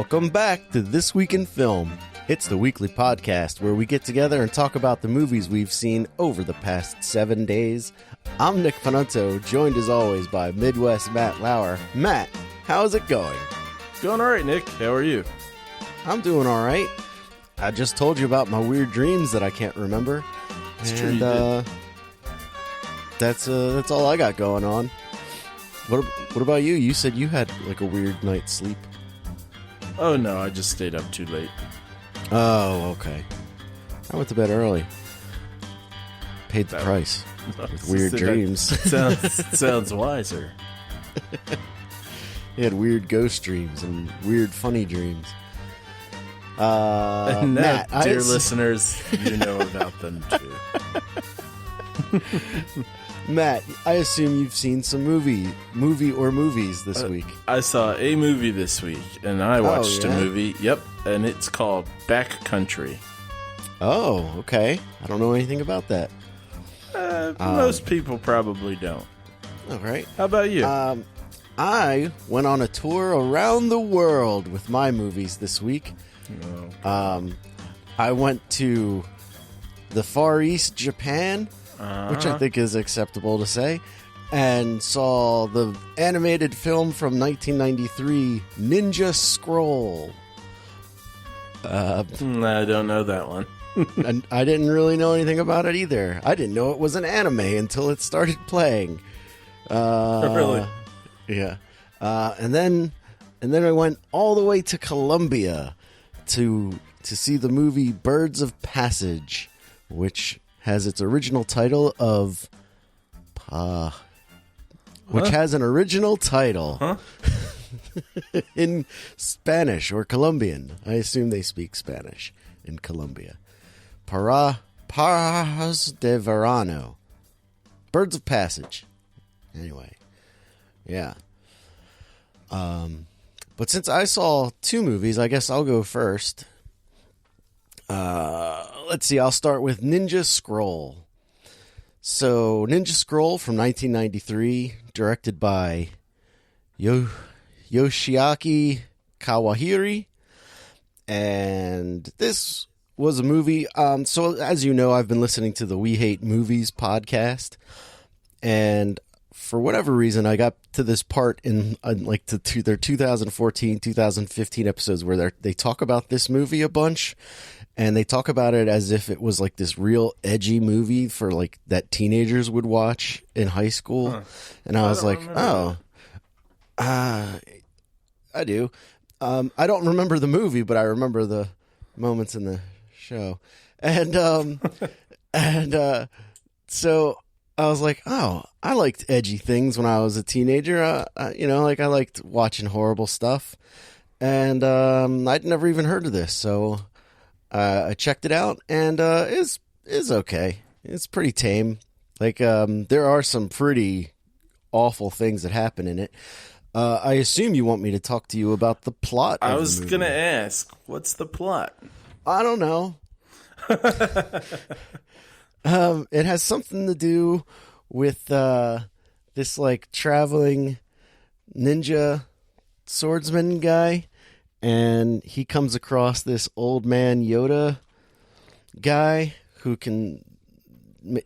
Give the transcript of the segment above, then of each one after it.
Welcome back to This Week in Film. It's the weekly podcast where we get together and talk about the movies we've seen over the past 7 days. I'm Nick Panunto, joined as always by Midwest Matt Lauer. Matt, how's it going? Going all right, Nick. How are you? I'm doing all right. I just told you about my weird dreams that I can't remember. It's true, you did. That's all I got going on. What about you? You said you had like a weird night's sleep. Oh, no, I just stayed up too late. Oh, okay. I went to bed early. Paid the price with weird dreams. Sounds wiser. He had weird ghost dreams and weird funny dreams. And Matt, dear listeners, you know about them too. Matt, I assume you've seen some movie or movies this week. I saw a movie this week, and I watched a movie. Yep, and it's called Backcountry. Oh, okay. I don't know anything about that. Most people probably don't. All right. How about you? I went on a tour around the world with my movies this week. Oh. I went to the Far East, Japan, which I think is acceptable to say, and saw the animated film from 1993, Ninja Scroll. I don't know that one. And I didn't really know anything about it either. I didn't know it was an anime until it started playing. Really? Yeah. And then I went all the way to Colombia to see the movie Birds of Passage, which has its original title of which has an original title in Spanish or Colombian. I assume they speak Spanish in Colombia. Paras de Verano. Birds of Passage. Anyway. Yeah. But since I saw two movies, I guess I'll go first. Let's see, I'll start with Ninja Scroll. So, Ninja Scroll from 1993, directed by Yoshiaki Kawahiri. And this was a movie. So, as you know, I've been listening to the We Hate Movies podcast. And for whatever reason, I got to this part in like their 2014, 2015 episodes where they talk about this movie a bunch, and they talk about it as if it was like this real edgy movie for like that teenagers would watch in high school. And I was like, I do. I don't remember the movie, but I remember the moments in the show, and so I was like, oh, I liked edgy things when I was a teenager. I liked watching horrible stuff. And I'd never even heard of this. So I checked it out, and it's okay. It's pretty tame. Like, there are some pretty awful things that happen in it. I assume you want me to talk to you about the plot of I was the movie. going to ask, what's the plot? I don't know. It has something to do with this like traveling ninja swordsman guy, and he comes across this old man Yoda guy who can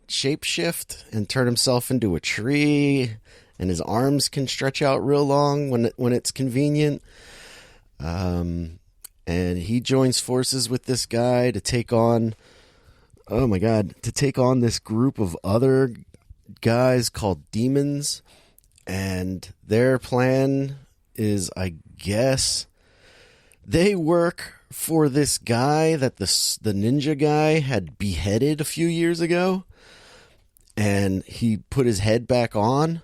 shapeshift and turn himself into a tree, and his arms can stretch out real long when it's convenient. And he joins forces with this guy to take on this group of other guys called demons. And their plan is, I guess, they work for this guy that the ninja guy had beheaded a few years ago. And he put his head back on.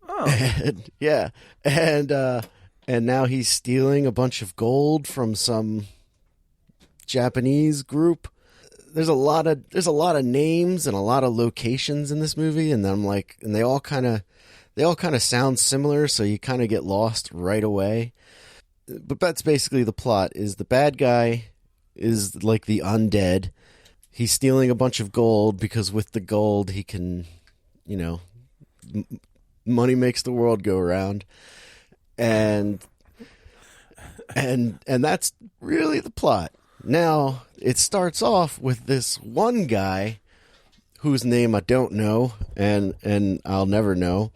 Oh. And, yeah. And now he's stealing a bunch of gold from some Japanese group. There's a lot of names and a lot of locations in this movie, and I'm like, and they all kind of sound similar, so you kind of get lost right away. But that's basically the plot. Is the bad guy is like the undead. He's stealing a bunch of gold because with the gold he can, money makes the world go round. And And that's really the plot. Now, it starts off with this one guy whose name I don't know and I'll never know.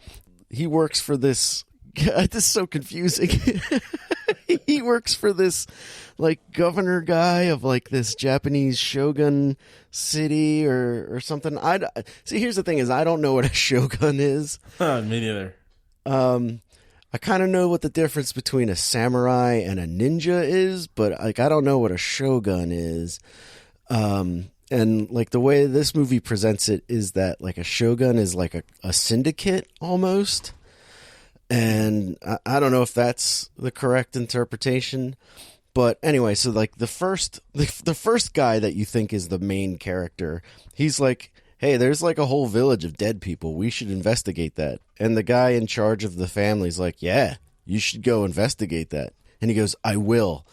He works for this... This is so confusing. He works for this, like, governor guy of, like, this Japanese shogun city or something. See, here's the thing is I don't know what a shogun is. Me neither. I kind of know what the difference between a samurai and a ninja is, but, like, I don't know what a shogun is. And, like, the way this movie presents it is that, like, a shogun is, like, a syndicate almost. And I don't know if that's the correct interpretation, but anyway, so like the first guy that you think is the main character, he's like, hey, there's like a whole village of dead people. We should investigate that. And the guy in charge of the family's like, yeah, you should go investigate that. And he goes, I will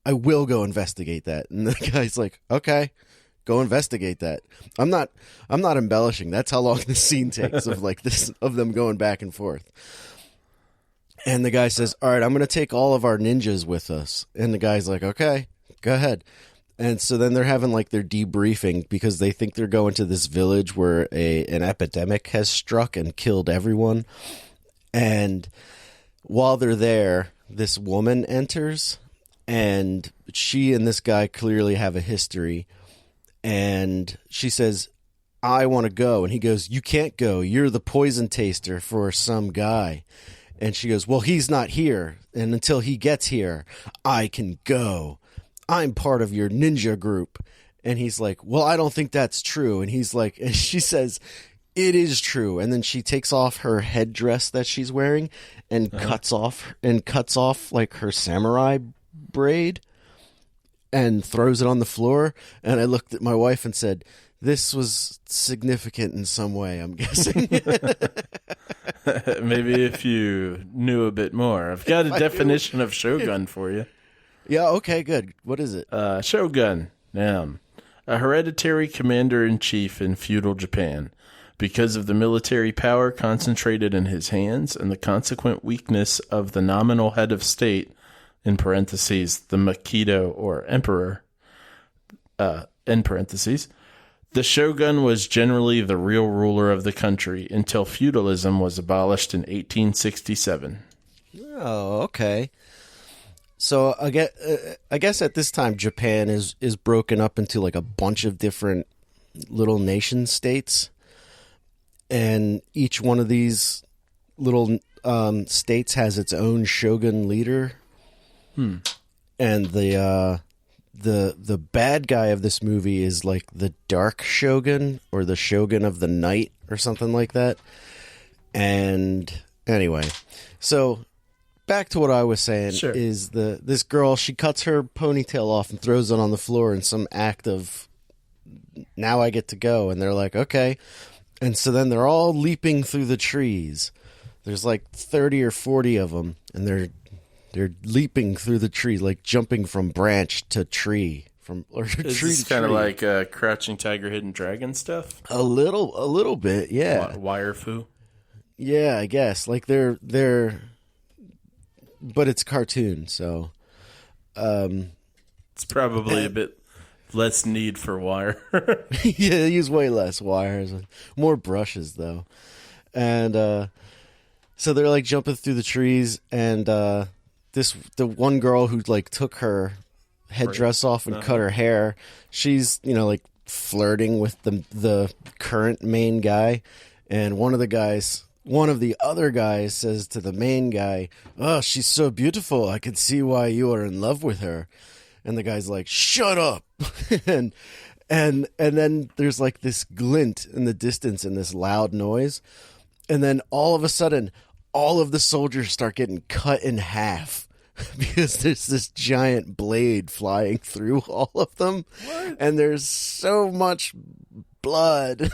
go investigate that. And the guy's like, okay, go investigate that. I'm not embellishing. That's how long the scene takes of like this, of them going back and forth. And the guy says, all right, I'm going to take all of our ninjas with us. And the guy's like, okay, go ahead. And so then they're having like their debriefing because they think they're going to this village where an epidemic has struck and killed everyone. And while they're there, this woman enters and she and this guy clearly have a history. And she says, I want to go. And he goes, you can't go. You're the poison taster for some guy. And she goes, well, he's not here. And until he gets here, I can go. I'm part of your ninja group. And he's like, well, I don't think that's true. And he's like, and she says, it is true. And then she takes off her headdress that she's wearing and cuts off like her samurai braid and throws it on the floor. And I looked at my wife and said, this was significant in some way, I'm guessing. Maybe if you knew a bit more. I've got a definition of shogun for you. Yeah, okay, good. What is it? Shogun, noun. A hereditary commander-in-chief in feudal Japan. Because of the military power concentrated in his hands and the consequent weakness of the nominal head of state, in parentheses, the Makido or emperor, in parentheses, the shogun was generally the real ruler of the country until feudalism was abolished in 1867. Oh, okay. So I guess at this time Japan is broken up into like a bunch of different little nation states, and each one of these little states has its own shogun leader. And the bad guy of this movie is like the Dark Shogun or the Shogun of the Night or something like that. And anyway, so back to what I was saying is this girl, she cuts her ponytail off and throws it on the floor in some act of now I get to go. And they're like, okay. And so then they're all leaping through the trees. There's like 30 or 40 of them, and they're leaping through the tree, like jumping from branch to tree, Is this kind of like Crouching Tiger, Hidden Dragon stuff? A little bit, yeah. Wire fu. Yeah, I guess like they're, but it's cartoon, so it's probably a bit less need for wire. Yeah, they use way less wires, more brushes though, and so they're like jumping through the trees, and the one girl who like took her headdress off and cut her hair, she's like flirting with the current main guy, and one of the other guys says to the main guy, oh, she's so beautiful, I can see why you are in love with her. And the guy's like, shut up. and then there's like this glint in the distance and this loud noise, and then all of a sudden all of the soldiers start getting cut in half because there's this giant blade flying through all of them. What? And there's so much blood.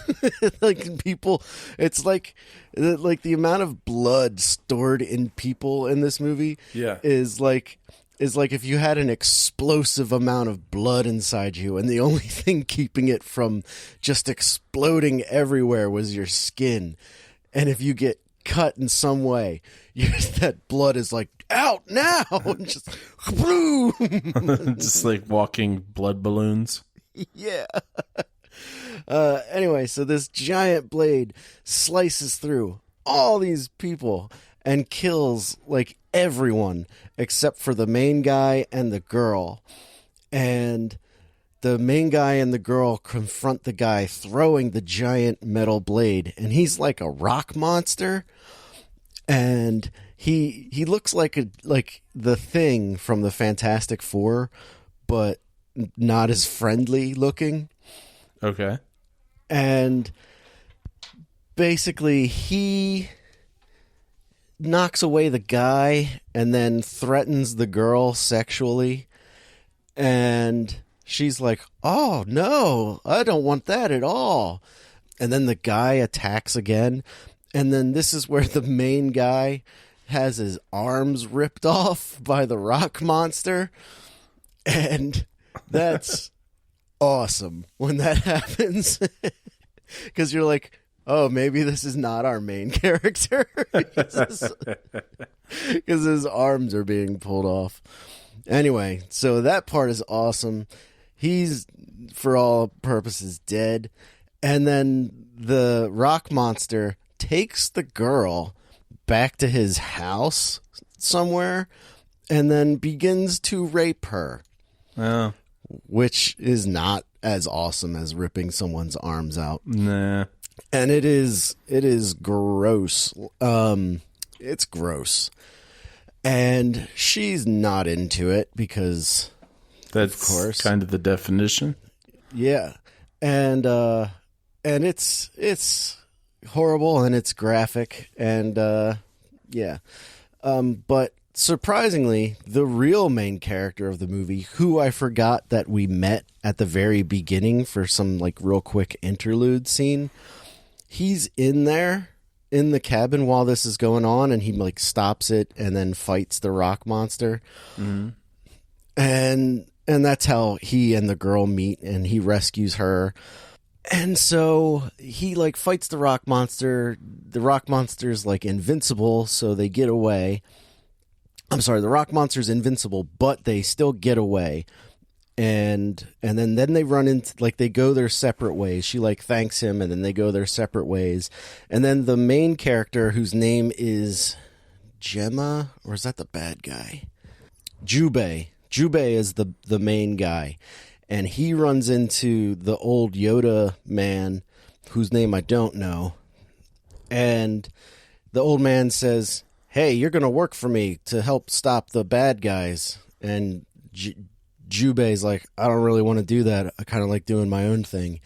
Like people, it's like the amount of blood stored in people in this movie is like if you had an explosive amount of blood inside you and the only thing keeping it from just exploding everywhere was your skin. And if you get cut in some way. That blood is like, out now! And just, boom! Just like walking blood balloons. Yeah. Anyway, so this giant blade slices through all these people and kills like everyone except for the main guy and the girl. And the main guy and the girl confront the guy throwing the giant metal blade, and he's like a rock monster. And he looks like the Thing from the Fantastic Four, but not as friendly looking. Okay. And basically he knocks away the guy and then threatens the girl sexually. And she's like, oh, no, I don't want that at all. And then the guy attacks again. And then this is where the main guy has his arms ripped off by the rock monster. And that's awesome when that happens. Because you're like, oh, maybe this is not our main character. Because his arms are being pulled off. Anyway, so that part is awesome. He's, for all purposes, dead. And then the rock monster takes the girl back to his house somewhere and then begins to rape her. Oh. Which is not as awesome as ripping someone's arms out. Nah. And it is gross. It's gross. And she's not into it because that's of course kind of the definition. Yeah. And it's horrible and it's graphic and yeah. But surprisingly, the real main character of the movie, who I forgot that we met at the very beginning for some like real quick interlude scene, he's in there in the cabin while this is going on, and he like stops it and then fights the rock monster. Mm-hmm. And that's how he and the girl meet, and he rescues her. And so he like fights the rock monster. The rock monster's like invincible, so they get away. I'm sorry, the rock monster's invincible, but they still get away. And then they run into, like, they go their separate ways. She like thanks him, and then they go their separate ways. And then the main character, whose name is Gemma, or is that the bad guy? Jubei. Jubei is the main guy. And he runs into the old Yoda man, whose name I don't know. And the old man says, hey, you're going to work for me to help stop the bad guys. And Jubei's like, I don't really want to do that. I kind of like doing my own thing.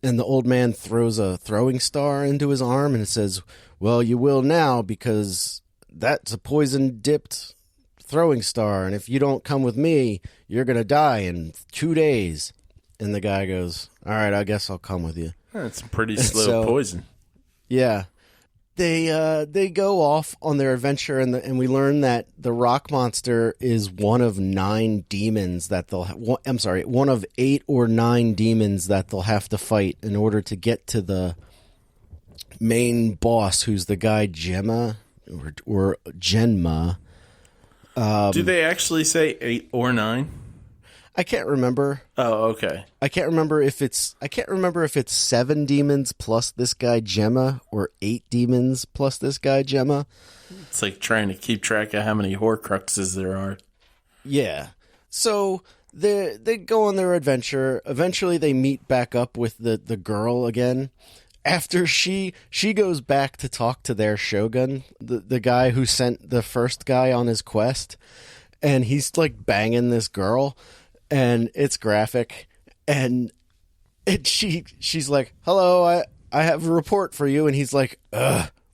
And the old man throws a throwing star into his arm, and it says, well, you will now, because that's a poison-dipped throwing star, and if you don't come with me, you're going to die in 2 days. And the guy goes, all right, I guess I'll come with you. That's pretty slow poison. Yeah. They go off on their adventure, and we learn that the rock monster is one of 9 demons that one of 8 or 9 demons that they'll have to fight in order to get to the main boss, who's the guy Gemma or Genma. Do they actually say 8 or 9? I can't remember. Oh, okay. I can't remember if it's 7 demons plus this guy Gemma, or 8 demons plus this guy Gemma. It's like trying to keep track of how many Horcruxes there are. Yeah. So they go on their adventure. Eventually they meet back up with the girl again. After she goes back to talk to their shogun, the guy who sent the first guy on his quest, and he's like banging this girl. And it's graphic, and she's like, hello, I have a report for you. And he's like,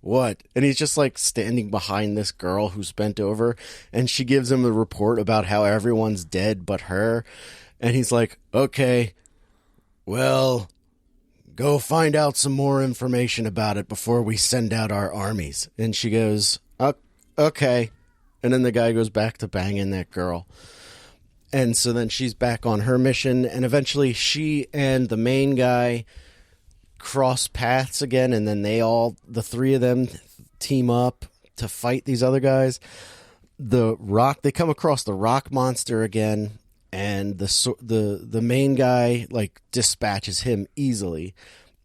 what? And he's just like standing behind this girl who's bent over, and she gives him the report about how everyone's dead but her. And he's like, okay, well, go find out some more information about it before we send out our armies. And she goes, okay. And then the guy goes back to banging that girl. And so then she's back on her mission, and eventually she and the main guy cross paths again, and then the 3 of them team up to fight these other guys. They come across the rock monster again, and the main guy like dispatches him easily.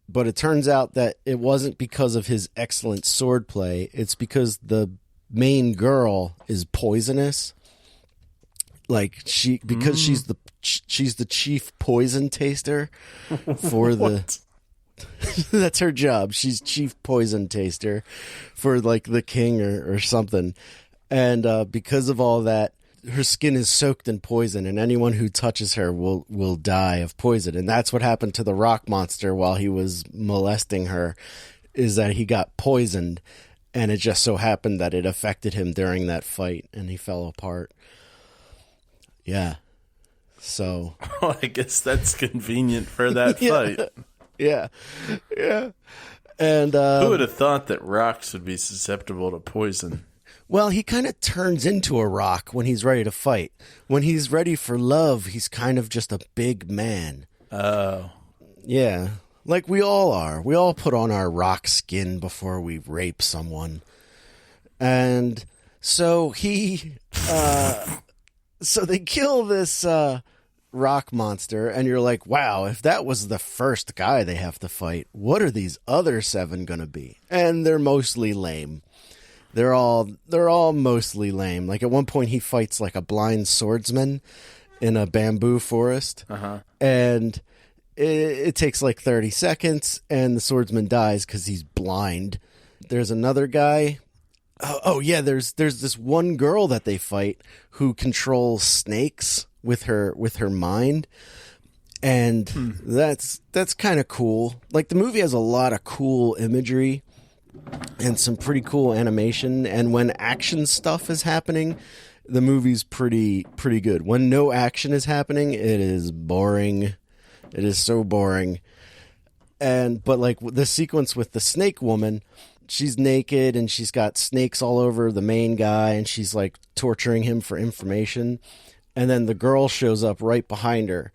But it turns out that it wasn't because of his excellent swordplay. It's because the main girl is poisonous. Like she's the chief poison taster for the. That's her job. She's chief poison taster for like the king or something. And because of all that, her skin is soaked in poison, and anyone who touches her will die of poison. And that's what happened to the rock monster while he was molesting her, is that he got poisoned, and it just so happened that it affected him during that fight, and he fell apart. Yeah. So. Well, I guess that's convenient for that fight. Yeah. Yeah. And who would have thought that rocks would be susceptible to poison? Well, he kind of turns into a rock when he's ready to fight. When he's ready for love, he's kind of just a big man. Oh. Yeah. Like we all are. We all put on our rock skin before we rape someone. And so so they kill this rock monster, and you're like, wow, if that was the first guy they have to fight, what are these other 7 going to be? And they're mostly lame. They're all mostly lame. Like at one point he fights like a blind swordsman in a bamboo forest. And it takes like 30 seconds and the swordsman dies because he's blind. There's another guy. Oh yeah, there's this one girl that they fight who controls snakes with her mind. And that's kind of cool. Like the movie has a lot of cool imagery and some pretty cool animation, and when action stuff is happening, the movie's pretty good. When no action is happening, it is boring. It is so boring. But like the sequence with the snake woman, she's naked and she's got snakes all over the main guy, and she's like torturing him for information. And then the girl shows up right behind her,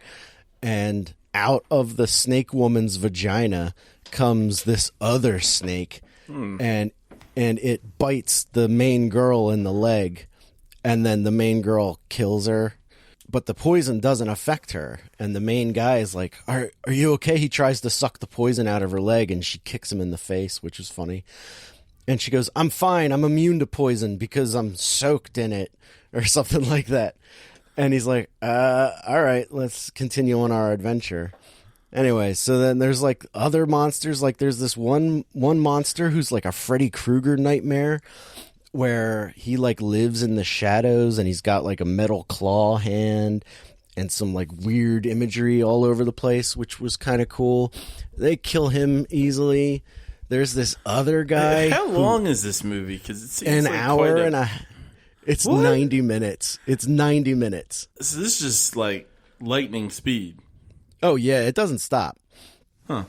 and out of the snake woman's vagina comes this other snake. And it bites the main girl in the leg, and then the main girl kills her, but the poison doesn't affect her. And the main guy is like, are you okay? He tries to suck the poison out of her leg, and she kicks him in the face, which was funny. And she goes, I'm fine. I'm immune to poison because I'm soaked in it, or something like that. And he's like, all right, let's continue on our adventure. Anyway, so then there's like other monsters. Like there's this one monster who's like a Freddy Krueger nightmare, where he like lives in the shadows, and he's got like a metal claw hand and some like weird imagery all over the place, which was kind of cool. They kill him easily. There's this other guy. How long is this movie? Because it seems an like hour and a. It's what? 90 minutes. It's 90 minutes. So this is just like lightning speed. Oh, yeah, it doesn't stop. Huh.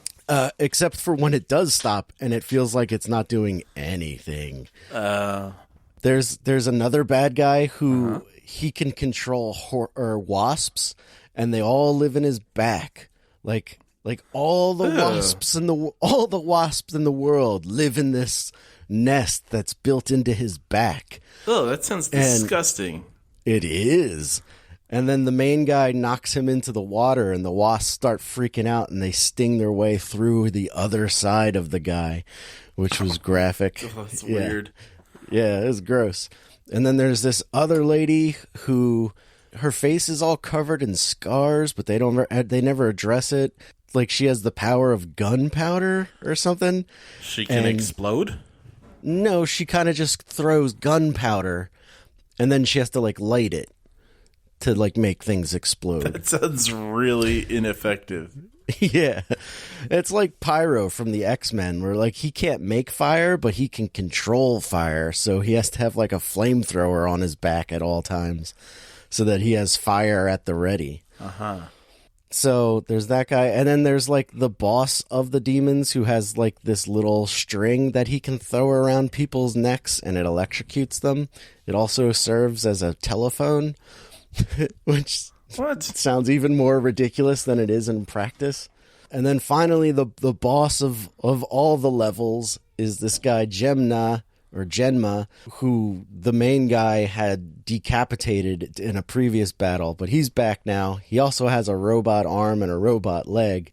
Except for when it does stop, and it feels like it's not doing anything. There's another bad guy who he can control wasps, and they all live in his back. Like all the wasps in the world live in this nest that's built into his back. Oh, that sounds disgusting. It is. And then the main guy knocks him into the water, and the wasps start freaking out, and they sting their way through the other side of the guy, which was graphic. Oh, that's weird. Yeah, it was gross. And then there's this other lady who, her face is all covered in scars, but they never address it. Like she has the power of gunpowder or something. She can explode? No, she kind of just throws gunpowder, and then she has to like light it to like make things explode. That sounds really ineffective. Yeah. It's like Pyro from the X-Men, where like he can't make fire, but he can control fire. So he has to have like a flamethrower on his back at all times so that he has fire at the ready. So there's that guy. And then there's like the boss of the demons who has like this little string that he can throw around people's necks, and it electrocutes them. It also serves as a telephone. Which sounds even more ridiculous than it is in practice. And then finally, the boss of all the levels is this guy, Gemna, or Genma, who the main guy had decapitated in a previous battle, but he's back now. He also has a robot arm and a robot leg,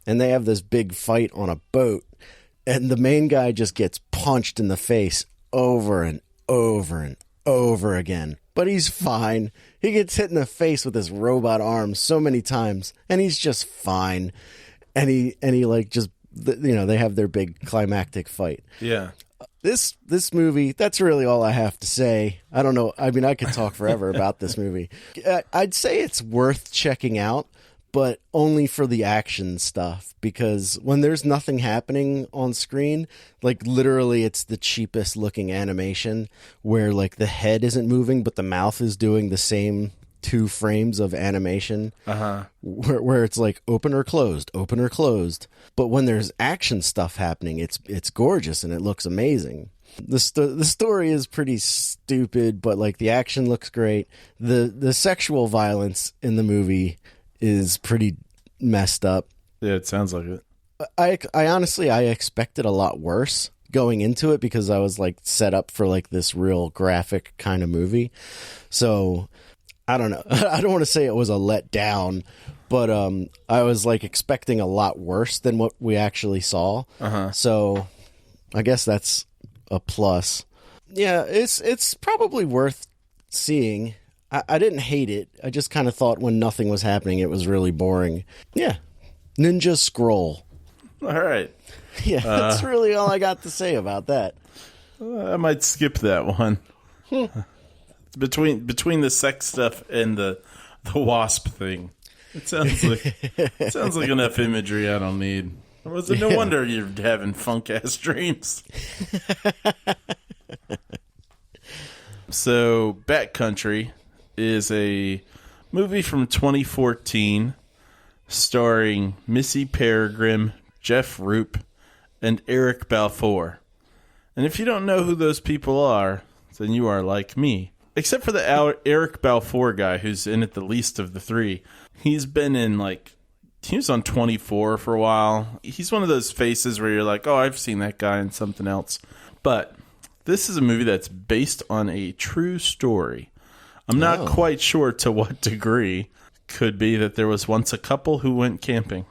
and they have this big fight on a boat, and the main guy just gets punched in the face over and over and over again. But he's fine. He gets hit in the face with his robot arm so many times, and he's just fine. And he like just, you know, they have their big climactic fight. Yeah. This movie, that's really all I have to say. I don't know. I mean, I could talk forever about this movie. I'd say it's worth checking out, but only for the action stuff, because when there's nothing happening on screen, like literally it's the cheapest looking animation where like the head isn't moving, but the mouth is doing the same 2 frames of animation where it's like open or closed. But when there's action stuff happening, it's gorgeous and it looks amazing. The story is pretty stupid, but like the action looks great. The sexual violence in the movie is pretty messed up. Yeah, it sounds like it. I honestly, I expected a lot worse going into it because I was like set up for like this real graphic kind of movie. So I don't know. I don't want to say it was a letdown, but I was like expecting a lot worse than what we actually saw. So I guess that's a plus. Yeah, it's probably worth seeing. I didn't hate it. I just kind of thought when nothing was happening, it was really boring. Yeah. Ninja Scroll. All right. Yeah, that's really all I got to say about that. I might skip that one. Between the sex stuff and the wasp thing, it sounds like enough imagery I don't need. No wonder you're having funk ass dreams. So, Backcountry is a movie from 2014 starring Missy Peregrine, Jeff Roop, and Eric Balfour. And if you don't know who those people are, then you are like me. Except for the Eric Balfour guy, who's in it the least of the 3. He's been in, like, he was on 24 for a while. He's one of those faces where you're like, oh, I've seen that guy in something else. But this is a movie that's based on a true story. I'm not quite sure to what degree. Could be that there was once a couple who went camping.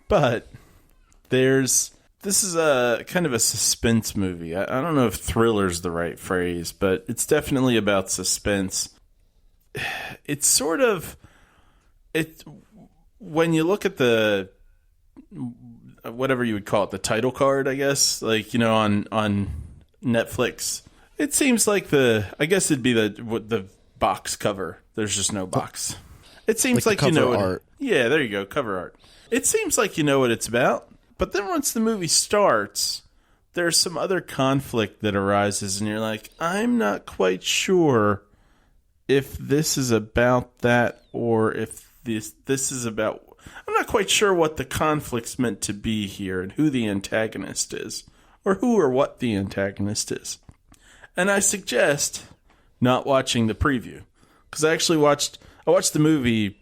But this is a kind of a suspense movie. I don't know if thriller's the right phrase, but it's definitely about suspense. It's sort of when you look at the whatever you would call it, the title card, I guess, like, you know, on Netflix, it seems like I guess it'd be the box cover. There's just no box. It seems like you know art. Yeah, there you go, cover art. It seems like you know what it's about. But then once the movie starts, there's some other conflict that arises, and you're like, I'm not quite sure if this is about that or if this is about... I'm not quite sure what the conflict's meant to be here and who the antagonist is, or who or what the antagonist is. And I suggest not watching the preview. Because I watched the movie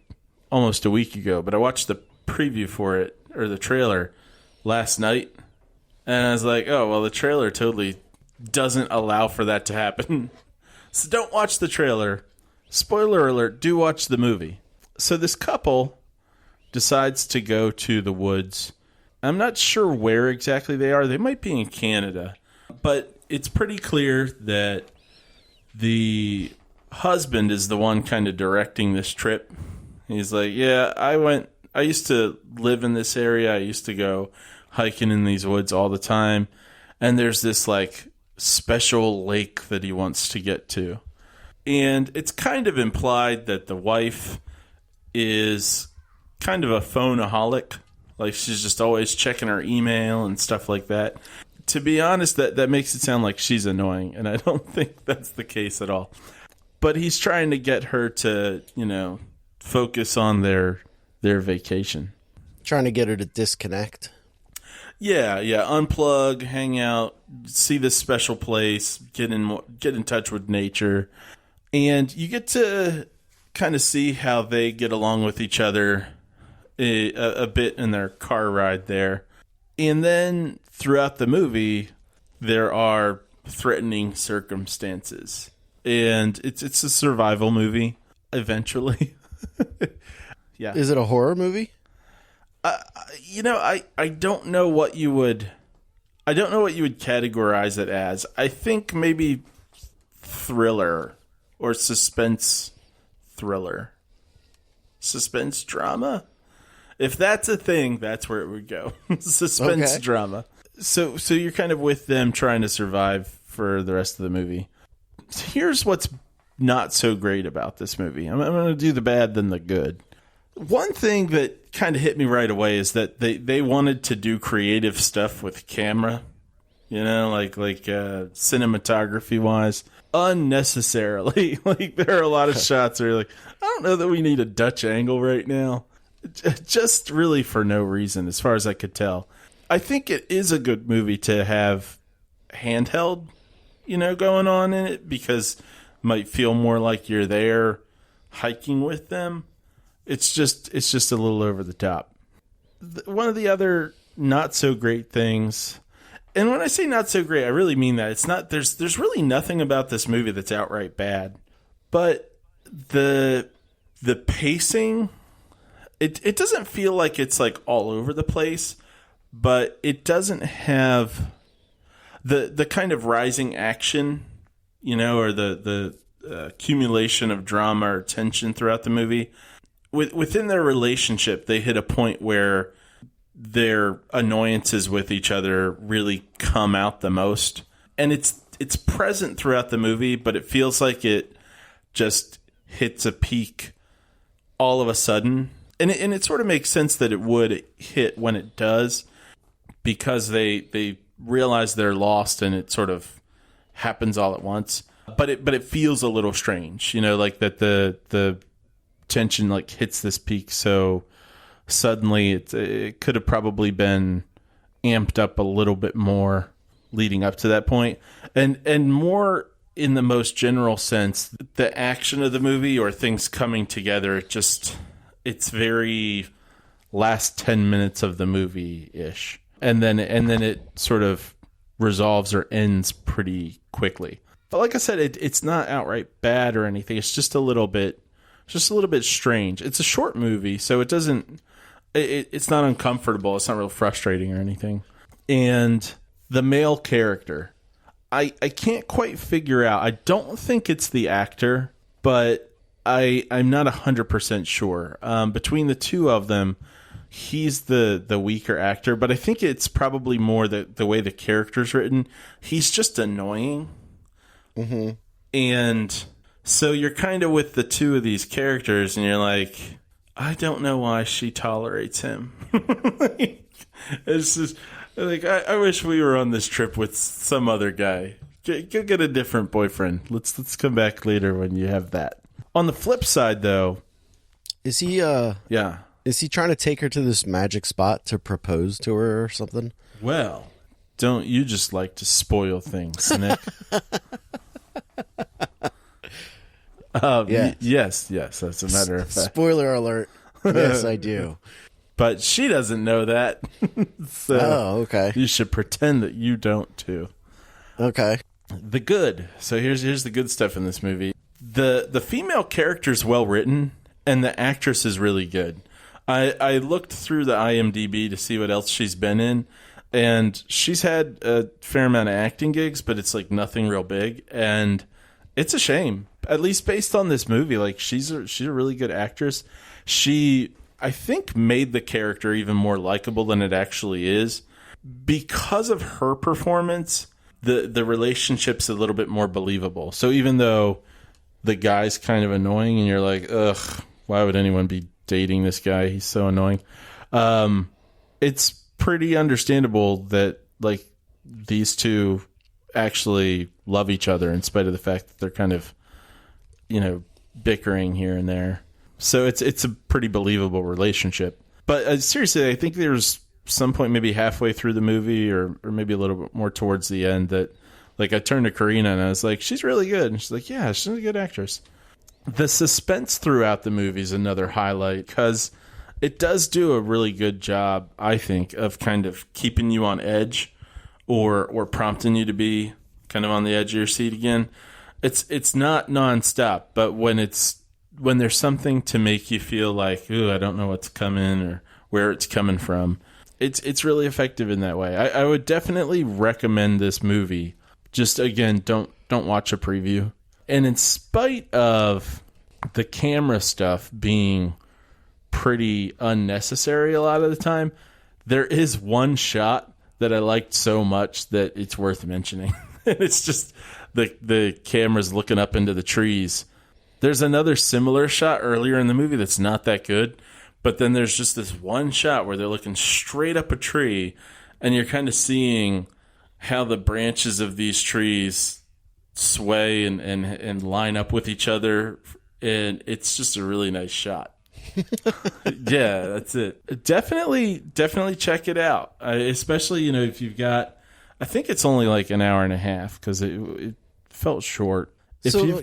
almost a week ago, but I watched the preview for it, or the trailer, last night, and I was like, oh, well, the trailer totally doesn't allow for that to happen. So don't watch the trailer. Spoiler alert, do watch the movie. So this couple decides to go to the woods. I'm not sure where exactly they are. They might be in Canada. But it's pretty clear that the husband is the one kind of directing this trip. He's like, yeah, I used to live in this area. I used to go hiking in these woods all the time. And there's this like special lake that he wants to get to. And it's kind of implied that the wife is kind of a phoneaholic. Like she's just always checking her email and stuff like that. To be honest, that makes it sound like she's annoying. And I don't think that's the case at all. But he's trying to get her to, you know, focus on their vacation. Trying to get her to disconnect. Yeah, unplug, hang out, see this special place, get in touch with nature. And you get to kind of see how they get along with each other a bit in their car ride there. And then throughout the movie, there are threatening circumstances. And it's a survival movie, eventually. Yeah. Is it a horror movie? I don't know what you would... I don't know what you would categorize it as. I think maybe thriller or suspense thriller. Suspense drama? If that's a thing, that's where it would go. Suspense drama. So you're kind of with them trying to survive for the rest of the movie. Here's what's not so great about this movie. I'm going to do the bad, then the good. One thing that kind of hit me right away is that they wanted to do creative stuff with camera, like cinematography wise, unnecessarily. Like there are a lot of shots where you're like, I don't know that we need a Dutch angle right now. Just really for no reason, as far as I could tell. I think it is a good movie to have handheld, going on in it, because it might feel more like you're there hiking with them. It's just a little over the top. One of the other not so great things, and when I say not so great, I really mean that. It's not there's really nothing about this movie that's outright bad, but the pacing, it doesn't feel like it's like all over the place, but it doesn't have the kind of rising action, or the accumulation of drama or tension throughout the movie. Within their relationship, they hit a point where their annoyances with each other really come out the most. And it's present throughout the movie, but it feels like it just hits a peak all of a sudden. And it sort of makes sense that it would hit when it does, because they realize they're lost and it sort of happens all at once. But it feels a little strange, like that the tension like hits this peak so suddenly. It could have probably been amped up a little bit more leading up to that point, and more in the most general sense, the action of the movie or things coming together, it's very last 10 minutes of the movie ish, and then it sort of resolves or ends pretty quickly. But like I said, it's not outright bad or anything. It's just a little bit strange. It's a short movie, so it doesn't. It's not uncomfortable. It's not real frustrating or anything. And the male character, I can't quite figure out. I don't think it's the actor, but I'm not 100% sure. Between the two of them, he's the weaker actor, but I think it's probably more the way the character's written. He's just annoying. Mm-hmm. And so you're kind of with the two of these characters, and you're like, I don't know why she tolerates him. It's just like, I wish we were on this trip with some other guy. Go get a different boyfriend. Let's come back later when you have that. On the flip side, though, is he is he trying to take her to this magic spot to propose to her or something? Well, don't you just like to spoil things, Nick? Yeah. Yes, as a matter of fact. Spoiler alert. Yes, I do. But she doesn't know that. So okay. You should pretend that you don't too. Okay. The good. So here's the good stuff in this movie. The female character's well written, and the actress is really good. I looked through the IMDb to see what else she's been in, and she's had a fair amount of acting gigs, but it's like nothing real big, and it's a shame. At least based on this movie, like she's a really good actress. She, I think, made the character even more likable than it actually is. Because of her performance, the relationship's a little bit more believable. So even though the guy's kind of annoying and you're like, ugh, why would anyone be dating this guy? He's so annoying. It's pretty understandable that like these two actually love each other in spite of the fact that they're kind of, bickering here and there. So it's a pretty believable relationship. But seriously, I think there's some point maybe halfway through the movie or maybe a little bit more towards the end that like I turned to Karina and I was like, she's really good. And she's like, yeah, she's a good actress. The suspense throughout the movie is another highlight because it does do a really good job, I think, of kind of keeping you on edge or prompting you to be kind of on the edge of your seat again. It's not nonstop, but when there's something to make you feel like, ooh, I don't know what's coming or where it's coming from, it's really effective in that way. I would definitely recommend this movie. Just again, don't watch a preview. And in spite of the camera stuff being pretty unnecessary a lot of the time, there is one shot that I liked so much that it's worth mentioning. It's just the camera's looking up into the trees. There's another similar shot earlier in the movie that's not that good, but then there's just this one shot where they're looking straight up a tree, and you're kind of seeing how the branches of these trees sway and line up with each other, and it's just a really nice shot. Yeah, that's it. Definitely check it out. Especially, if you've got, I think it's only like an hour and a half because it felt short.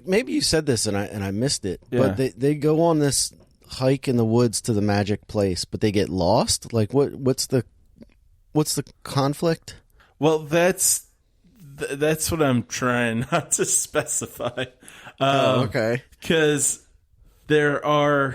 Maybe you said this and I missed it, yeah. But they go on this hike in the woods to the magic place, but they get lost. Like what's the conflict? Well, that's what I'm trying not to specify. Okay. Because there are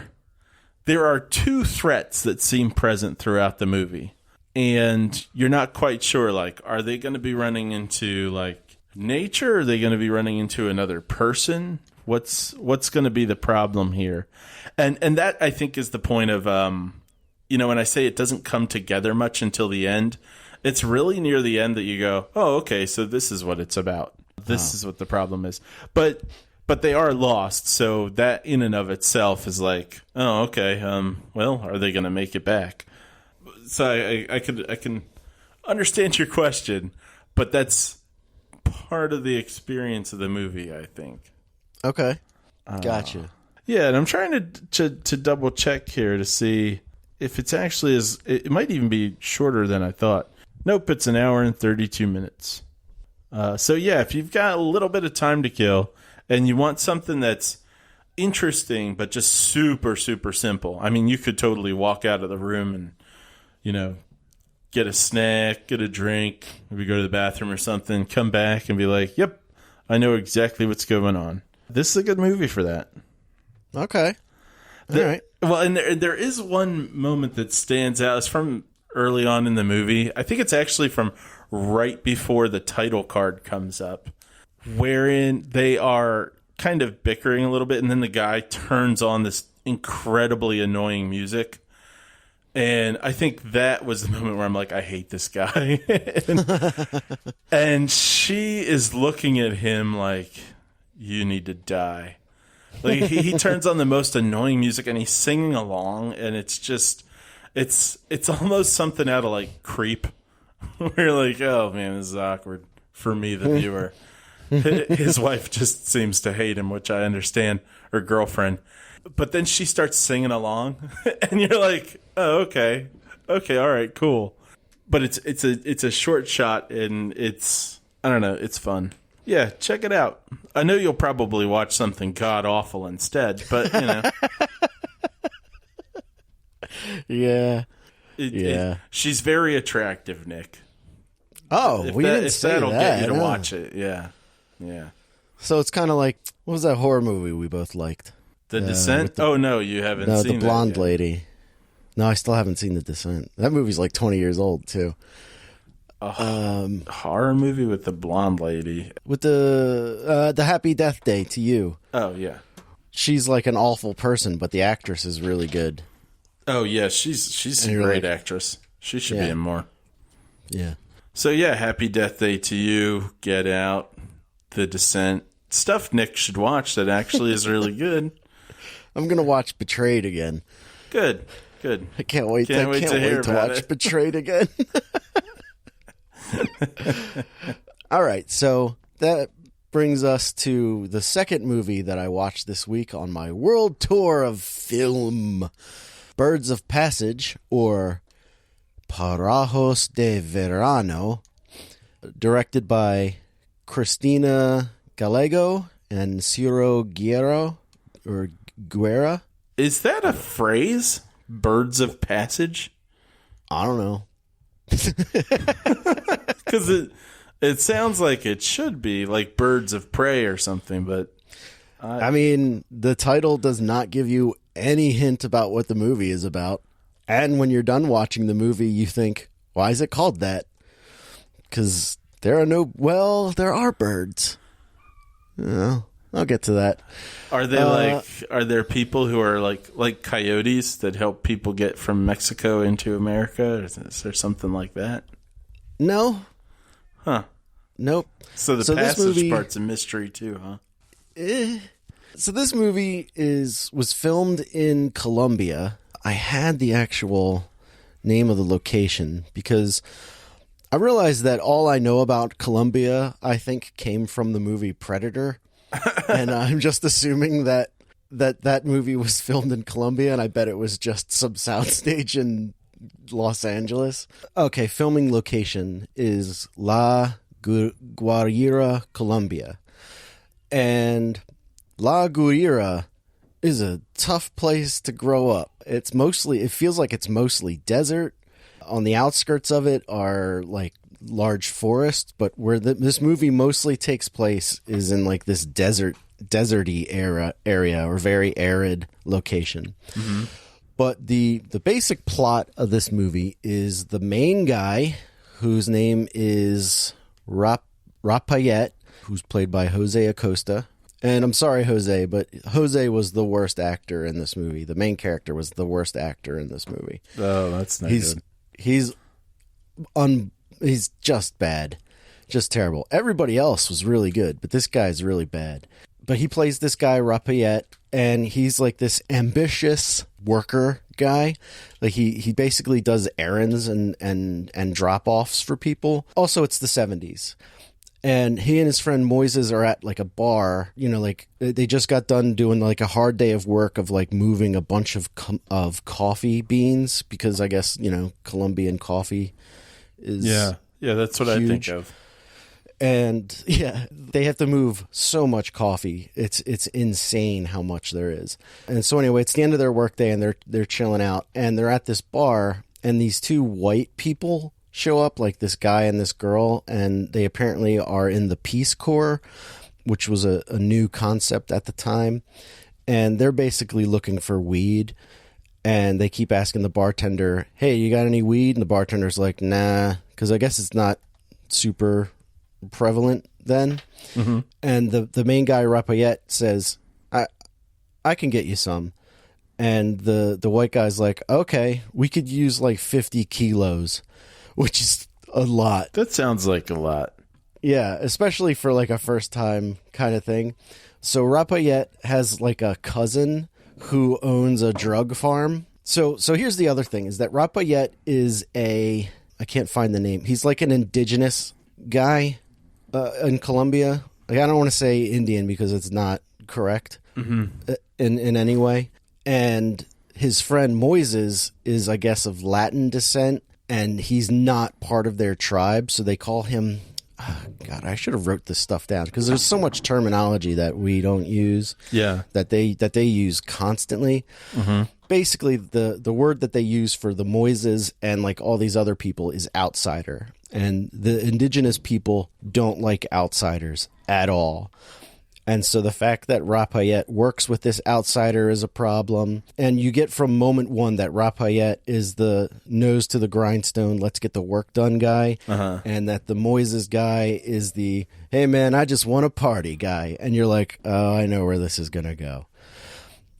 two threats that seem present throughout the movie, and you're not quite sure. Like, are they going to be running into like nature? Or are they going to be running into another person? What's going to be the problem here? And that, I think, is the point of when I say it doesn't come together much until the end. It's really near the end that you go, oh, okay, so this is what it's about. This is what the problem is. But they are lost, so that in and of itself is like, oh, okay, well, are they going to make it back? So I can understand your question, but that's part of the experience of the movie, I think. Okay, gotcha. Yeah, and I'm trying to double check here to see if it's actually it might even be shorter than I thought. Nope, it's an hour and 32 minutes. So yeah, if you've got a little bit of time to kill and you want something that's interesting but just super, super simple. I mean, you could totally walk out of the room and, get a snack, get a drink, maybe go to the bathroom or something, come back and be like, yep, I know exactly what's going on. This is a good movie for that. Okay. All right. Well, and there is one moment that stands out. It's from early on in the movie. I think it's actually from right before the title card comes up, wherein they are kind of bickering a little bit, and then the guy turns on this incredibly annoying music. And I think that was the moment where I'm like, I hate this guy. and she is looking at him like, you need to die. Like he turns on the most annoying music and he's singing along, and it's just it's almost something out of like Creep. We're like, oh man, this is awkward for me, the viewer. His wife just seems to hate him, which I understand, her girlfriend. But then she starts singing along, and you're like, oh, okay, all right, cool. But it's a short shot, and it's, I don't know, it's fun. Yeah, check it out. I know you'll probably watch something god awful instead, but Yeah. She's very attractive, Nick. Oh, we didn't say that'll that. get you to watch it, yeah. So it's kind of like, what was that horror movie we both liked? The Descent? Oh no, you haven't seen the blonde that yet. lady. No, I still haven't seen The Descent. That movie's like 20 years old too. Horror movie with the blonde lady with the Happy Death Day to You. Oh yeah, she's like an awful person, but the actress is really good. Oh yeah, she's a great actress. She should be in more. Yeah. So yeah, Happy Death Day to You, Get Out, The Descent, stuff Nick should watch that actually is really good. I'm gonna watch Betrayed again. Good. I can't wait. Can't wait to watch it. Betrayed again. All right, so that brings us to the second movie that I watched this week on my world tour of film, Birds of Passage, or Parajos de Verano, directed by Cristina Gallego and Ciro Guerra. Is that a phrase? Birds of Passage? I don't know. Because it sounds like it should be like Birds of Prey or something, but I mean, the title does not give you any hint about what the movie is about. And when you're done watching the movie, you think, why is it called that? Because there are birds. Well, I'll get to that. Are they are there people who are like coyotes that help people get from Mexico into America? Is there something like that? No. Huh. Nope. So the passage part's a mystery too, huh? So this movie was filmed in Colombia. I had the actual name of the location because I realized that all I know about Colombia, I think, came from the movie Predator. And I'm just assuming that movie was filmed in Colombia, and I bet it was just some soundstage in Los Angeles. Okay, filming location is La Guajira, Colombia. And La Guajira is a tough place to grow up. It feels like it's mostly desert. On the outskirts of it are like large forests, but where this movie mostly takes place is in like this deserty area or very arid location. Mm-hmm. But the basic plot of this movie is the main guy, whose name is Rapayet, who's played by Jose Acosta. And I'm sorry, Jose, but Jose was the worst actor in this movie. The main character was the worst actor in this movie. Oh, that's not good. He's just bad. Just terrible. Everybody else was really good, but this guy's really bad. But he plays this guy, Rapayet, and he's like this ambitious worker guy. Like he basically does errands and drop-offs for people. Also, it's the 70s. And he and his friend Moises are at like a bar, like they just got done doing like a hard day of work of like moving a bunch of coffee beans because I guess, Colombian coffee is Yeah, that's what huge. I think of. And yeah, they have to move so much coffee. It's insane how much there is. And so anyway, it's the end of their workday and they're chilling out and they're at this bar and these two white people show up, like this guy and this girl, and they apparently are in the Peace Corps, which was a new concept at the time. And they're basically looking for weed. And they keep asking the bartender, hey, you got any weed? And the bartender's like, nah, because I guess it's not super prevalent then. Mm-hmm. And the main guy, Rapayet, says, I can get you some. And the white guy's like, okay, we could use like 50 kilos, which is a lot. That sounds like a lot. Yeah, especially for like a first time kind of thing. So Rapayet has like a cousin who owns a drug farm. So here's the other thing is that Rapayet is I can't find the name. He's like an indigenous guy in Colombia. Like, I don't want to say Indian because it's not correct in any way. And his friend Moises is, I guess, of Latin descent, and he's not part of their tribe, so they call him... Oh, God, I should have wrote this stuff down because there's so much terminology that we don't use. Yeah, that they use constantly. Mm-hmm. Basically, the word that they use for the Moises and like all these other people is outsider, and the indigenous people don't like outsiders at all. And so the fact that Rapayet works with this outsider is a problem. And you get from moment one that Rapayet is the nose to the grindstone, let's get the work done guy. Uh-huh. And that the Moises guy is the, hey, man, I just want to party guy. And you're like, oh, I know where this is going to go.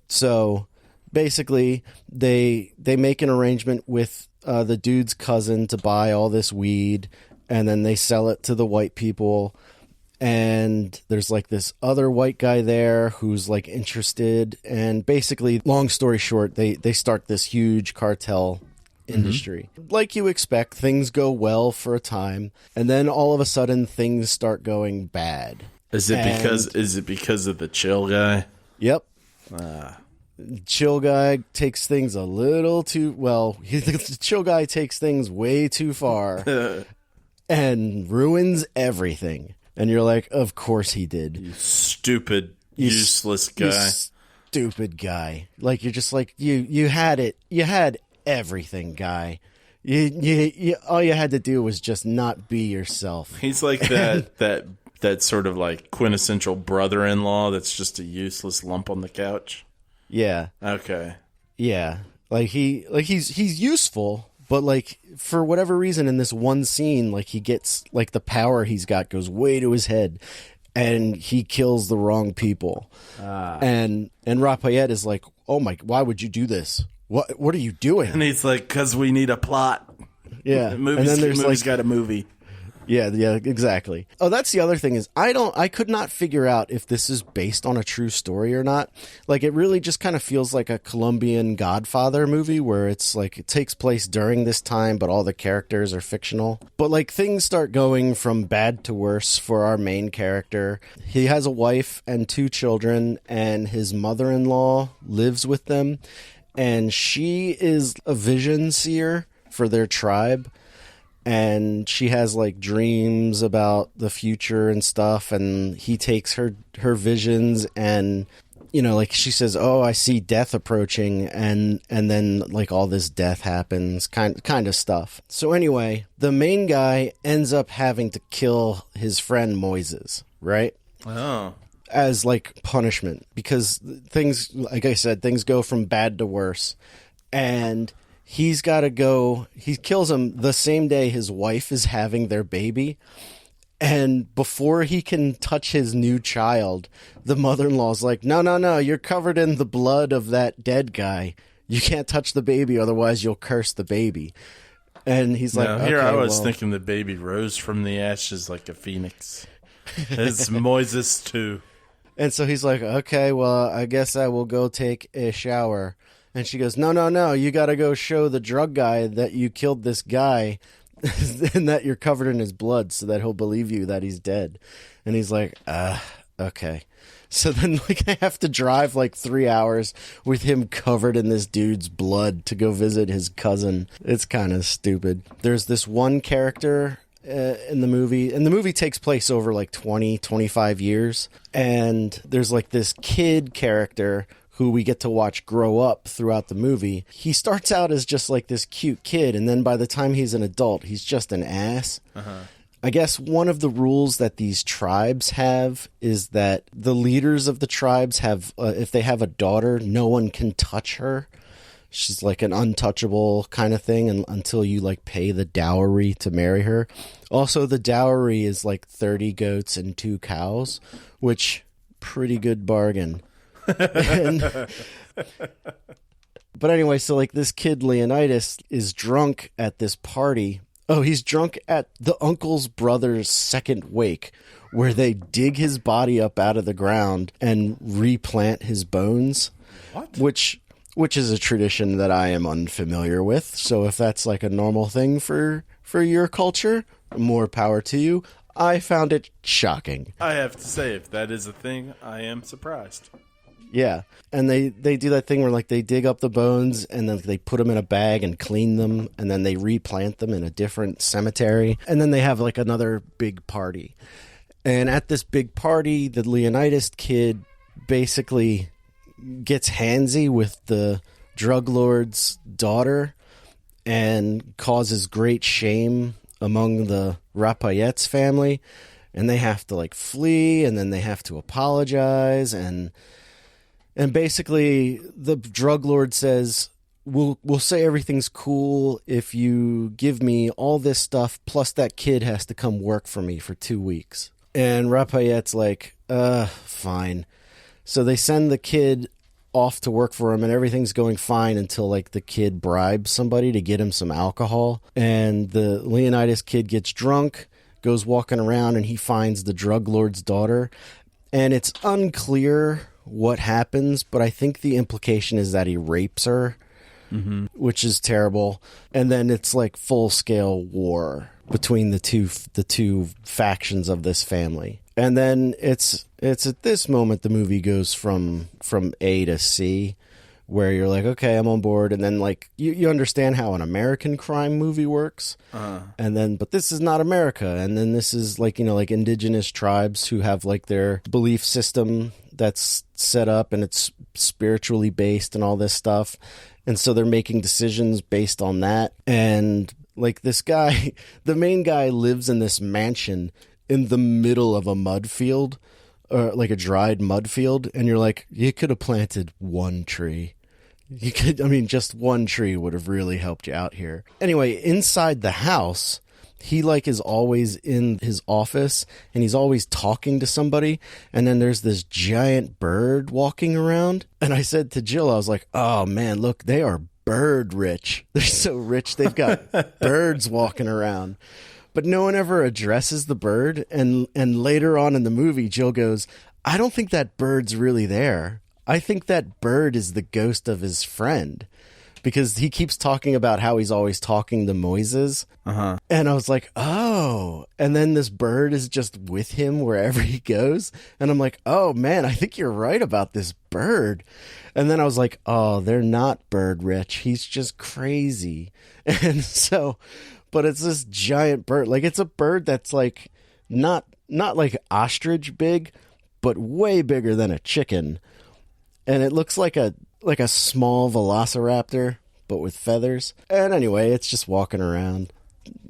So basically, they make an arrangement with the dude's cousin to buy all this weed. And then they sell it to the white people. And there's like this other white guy there who's like interested. And basically, long story short, they start this huge cartel industry. Mm-hmm. Like you expect, things go well for a time. And then all of a sudden, things start going bad. Is it because of the chill guy? Yep. Chill guy takes things a little too... Well, the chill guy takes things way too far and ruins everything. And you're like, of course he did. You stupid, useless guy. You stupid guy. Like, you're just like, you had it. You had everything, guy. All you had to do was just not be yourself. He's like that sort of like quintessential brother-in-law that's just a useless lump on the couch. Yeah. Okay. Yeah. He's useful, but like for whatever reason in this one scene, like he gets like the power he's got goes way to his head and he kills the wrong people. And Rapayette is like, "Oh my, why would you do this? What are you doing?" And he's like, "'Cause we need a plot." Yeah. And then movie's got a movie. Yeah, exactly. Oh, that's the other thing is I could not figure out if this is based on a true story or not. Like it really just kind of feels like a Colombian Godfather movie where it's like it takes place during this time, but all the characters are fictional. But like things start going from bad to worse for our main character. He has a wife and 2 children, and his mother-in-law lives with them, and she is a vision seer for their tribe. And she has like dreams about the future and stuff, and he takes her visions, and you know, like she says, "Oh, I see death approaching," and then like all this death happens, kind of stuff. So anyway, the main guy ends up having to kill his friend Moises, right? Oh. As like punishment, because things, like I said, things go from bad to worse, and he's got to go. He kills him the same day his wife is having their baby. And before he can touch his new child, the mother-in-law's like, no, you're covered in the blood of that dead guy. You can't touch the baby, otherwise you'll curse the baby. And he's like, here okay, I was thinking the baby rose from the ashes like a phoenix. It's Moises too. And so he's like, okay, well, I guess I will go take a shower. And she goes, no, you got to go show the drug guy that you killed this guy and that you're covered in his blood so that he'll believe you that he's dead. And he's like, okay. So then like I have to drive like 3 hours with him covered in this dude's blood to go visit his cousin. It's kind of stupid. There's this one character in the movie, and the movie takes place over like 25 years. And there's like this kid character who we get to watch grow up throughout the movie. He starts out as just like this cute kid, and then by the time he's an adult, he's just an ass. I guess one of the rules that these tribes have is that the leaders of the tribes have, if they have a daughter, no one can touch her. She's like an untouchable kind of thing until you like pay the dowry to marry her. Also, the dowry is like 30 goats and 2 cows, which pretty good bargain. But anyway, so like this kid Leonidas is drunk at this party. Oh, he's drunk at the uncle's brother's second wake, where they dig his body up out of the ground and replant his bones. What? Which is a tradition that I am unfamiliar with. So if that's like a normal thing for your culture, more power to you. I found it shocking. I have to say, if that is a thing, I am surprised. Yeah, and they do that thing where like they dig up the bones and then they put them in a bag and clean them, and then they replant them in a different cemetery, and then they have like another big party. And at this big party, the Leonidas kid basically gets handsy with the drug lord's daughter and causes great shame among the Rapayette's family, and they have to like flee, and then they have to apologize, and basically the drug lord says, we'll say everything's cool if you give me all this stuff, plus that kid has to come work for me for 2 weeks. And Rapayette's like, fine. So they send the kid off to work for him, and everything's going fine until like the kid bribes somebody to get him some alcohol. And the Leonidas kid gets drunk, goes walking around, and he finds the drug lord's daughter. And it's unclear what happens, but I think the implication is that he rapes her, which is terrible. And then it's like full-scale war between the two factions of this family. And then it's at this moment the movie goes from A to C, where you're like, okay, I'm on board. And then like you understand how an American crime movie works. And then, but this is not America. And then this is like, you know, like indigenous tribes who have like their belief system that's set up, and it's spiritually based and all this stuff. And so they're making decisions based on that. And like this guy, the main guy lives in this mansion in the middle of a mud field, or like a dried mud field. And you're like, you could have planted one tree. You could, I mean, just one tree would have really helped you out here. Anyway, inside the house, he like is always in his office and he's always talking to somebody. And then there's this giant bird walking around. And I said to Jill, I was like, oh man, look, they are bird rich. They're so rich. They've got birds walking around. But no one ever addresses the bird. And later on in the movie, Jill goes, I don't think that bird's really there. I think that bird is the ghost of his friend. Because he keeps talking about how he's always talking to Moises. Uh-huh. And I was like, oh. And then this bird is just with him wherever he goes. And I'm like, oh, man, I think you're right about this bird. And then I was like, oh, they're not bird rich. He's just crazy. And so, but it's this giant bird. Like, it's a bird that's like not like ostrich big, but way bigger than a chicken. And it looks like a small velociraptor, but with feathers. And anyway, it's just walking around,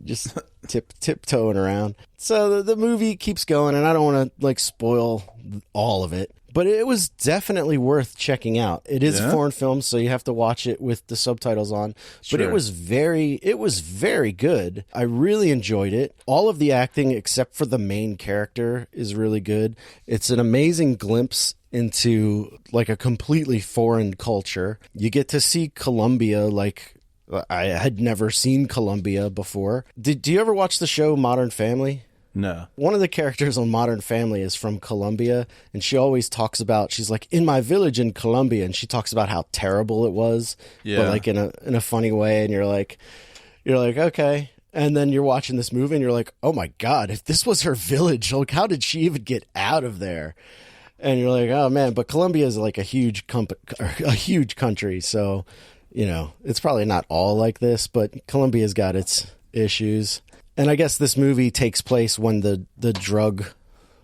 just tiptoeing around. So the movie keeps going, and I don't want to like spoil all of it, but it was definitely worth checking out. It is a foreign film, so you have to watch it with the subtitles on. Sure. But it was very good. I really enjoyed it. All of the acting, except for the main character, is really good. It's an amazing glimpse into like a completely foreign culture. You get to see Colombia. Like, I had never seen Colombia before. Do you ever watch the show Modern Family? No. One of the characters on Modern Family is from Colombia, and she always talks about, she's like, in my village in Colombia, and she talks about how terrible it was, but like in a funny way, and you're like, okay. And then you're watching this movie, and you're like, oh my God, if this was her village, like, how did she even get out of there? And you're like, oh man, but Colombia is like a huge country, so, you know, it's probably not all like this, but Colombia's got its issues. And I guess this movie takes place when the drug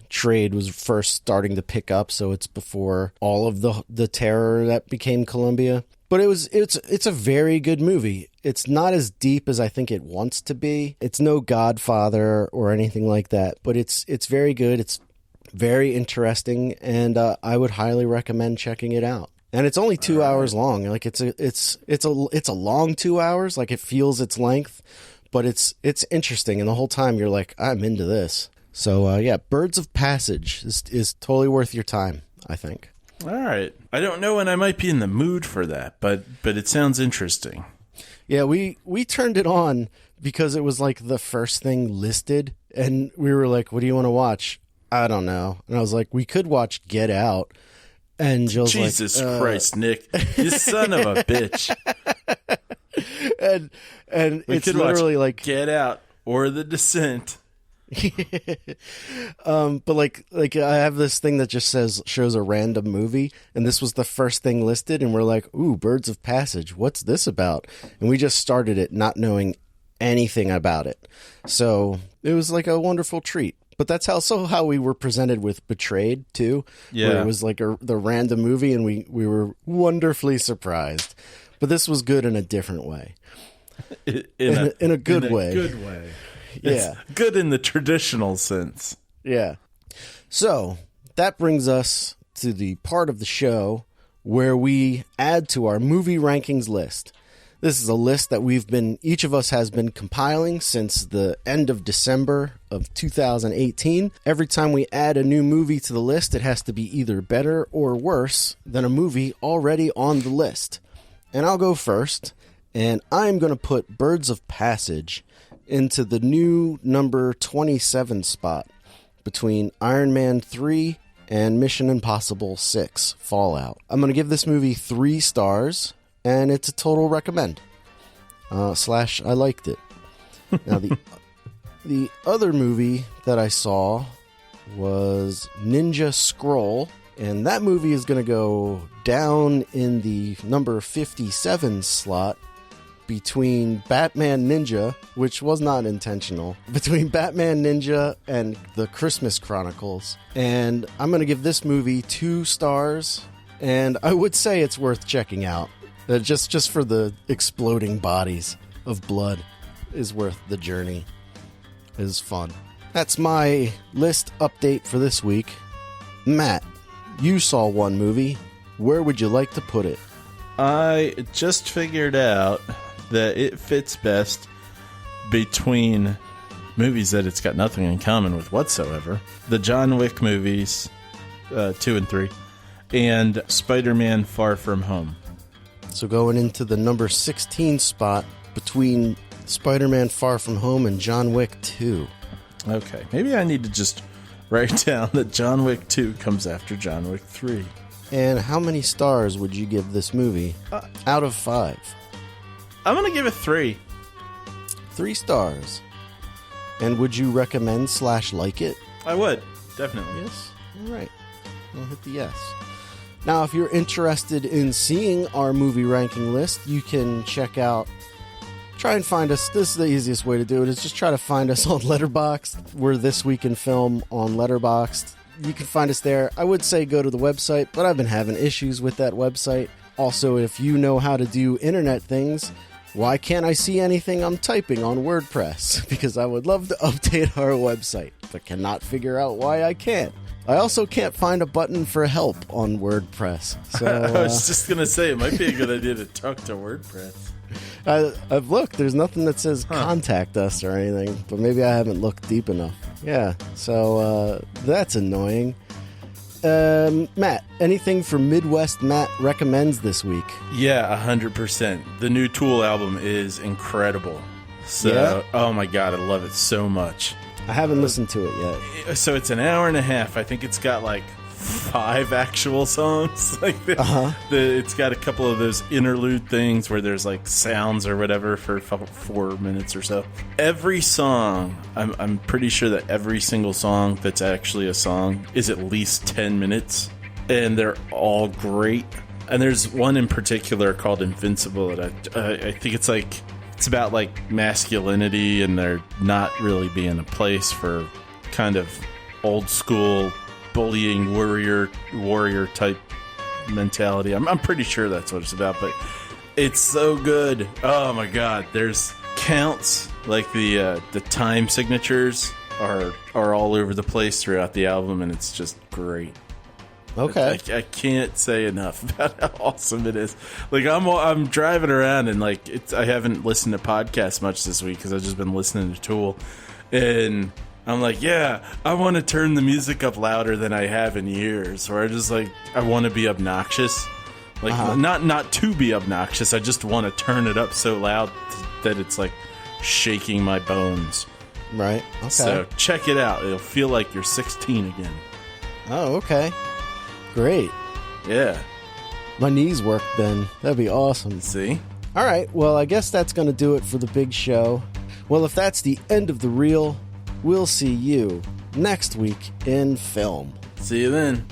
trade was first starting to pick up, so it's before all of the terror that became Colombia. But it's a very good movie. It's not as deep as I think it wants to be. It's no Godfather or anything like that, but it's very good. It's very interesting, and I would highly recommend checking it out. And it's only 2 hours long. Like it's a long 2 hours. Like it feels its length, but it's interesting. And the whole time you're like, I'm into this. So yeah, Birds of Passage is totally worth your time, I think. All right. I don't know when I might be in the mood for that, but it sounds interesting. Yeah, we turned it on because it was like the first thing listed, and we were like, what do you want to watch? I don't know. And I was like, we could watch Get Out. And Jill's like, Jesus Christ, Nick, you son of a bitch. and we it's literally like Get Out or The Descent. But like I have this thing that just shows a random movie, and this was the first thing listed, and we're like, ooh, Birds of Passage, what's this about? And we just started it not knowing anything about it. So it was like a wonderful treat. But that's how we were presented with Betrayed too. Yeah, where it was like the random movie, and we were wonderfully surprised. But this was good in a different way. In a good way. Good way. Yeah, it's good in the traditional sense. Yeah. So that brings us to the part of the show where we add to our movie rankings list. This is a list that each of us has been compiling since the end of December of 2018. Every time we add a new movie to the list, it has to be either better or worse than a movie already on the list. And I'll go first, and I'm going to put Birds of Passage into the new number 27 spot between Iron Man 3 and Mission Impossible 6 Fallout. I'm going to give this movie 3 stars. And it's a total recommend. / I liked it. Now, the other movie that I saw was Ninja Scroll. And that movie is going to go down in the number 57 slot between Batman Ninja, which was not intentional, between Batman Ninja and The Christmas Chronicles. And I'm going to give this movie 2 stars. And I would say it's worth checking out. Just for the exploding bodies of blood is worth the journey. It is fun. That's my list update for this week. Matt, you saw one movie. Where would you like to put it? I just figured out that it fits best between movies that it's got nothing in common with whatsoever. The John Wick movies, 2 and 3, and Spider-Man Far From Home. So going into the number 16 spot between Spider-Man Far From Home and John Wick 2. Okay, maybe I need to just write down that John Wick 2 comes after John Wick 3. And how many stars would you give this movie out of 5? I'm going to give it 3. 3 stars. And would you recommend / like it? I would, definitely. Yes? All right. I'll hit the yes. Now, if you're interested in seeing our movie ranking list, you can try and find us. This is the easiest way to do it, is just try to find us on Letterboxd. We're This Week in Film on Letterboxd. You can find us there. I would say go to the website, but I've been having issues with that website. Also, if you know how to do internet things, why can't I see anything I'm typing on WordPress? Because I would love to update our website, but cannot figure out why I can't. I also can't find a button for help on WordPress. So I was just going to say, it might be a good idea to talk to WordPress. I've looked. There's nothing that says contact us or anything, but maybe I haven't looked deep enough. Yeah, so that's annoying. Matt, anything for Midwest Matt recommends this week? Yeah, 100%. The new Tool album is incredible. So, yeah? Oh my God, I love it so much. I haven't listened to it yet. So it's an hour and a half. I think it's got like 5 actual songs. It's got a couple of those interlude things where there's like sounds or whatever for 4 minutes or so. Every song, I'm pretty sure that every single song that's actually a song is at least 10 minutes, and they're all great. And there's one in particular called Invincible that I think it's about like masculinity, and there not really being a place for kind of old school bullying warrior type mentality. I'm pretty sure that's what it's about, but it's so good. Oh my God, there's counts, like the time signatures are all over the place throughout the album, and it's just great. Okay. I can't say enough about how awesome it is. Like I'm driving around, and like I haven't listened to podcasts much this week because I've just been listening to Tool, and I'm like, yeah, I want to turn the music up louder than I have in years. Or I want to be obnoxious. Like, not to be obnoxious. I just want to turn it up so loud that it's like shaking my bones. Right. Okay. So check it out. It'll feel like you're 16 again. Oh, okay. Great. Yeah. My knees work then. That'd be awesome. See? All right. Well, I guess that's going to do it for the big show. Well, if that's the end of the reel, we'll see you next week in film. See you then.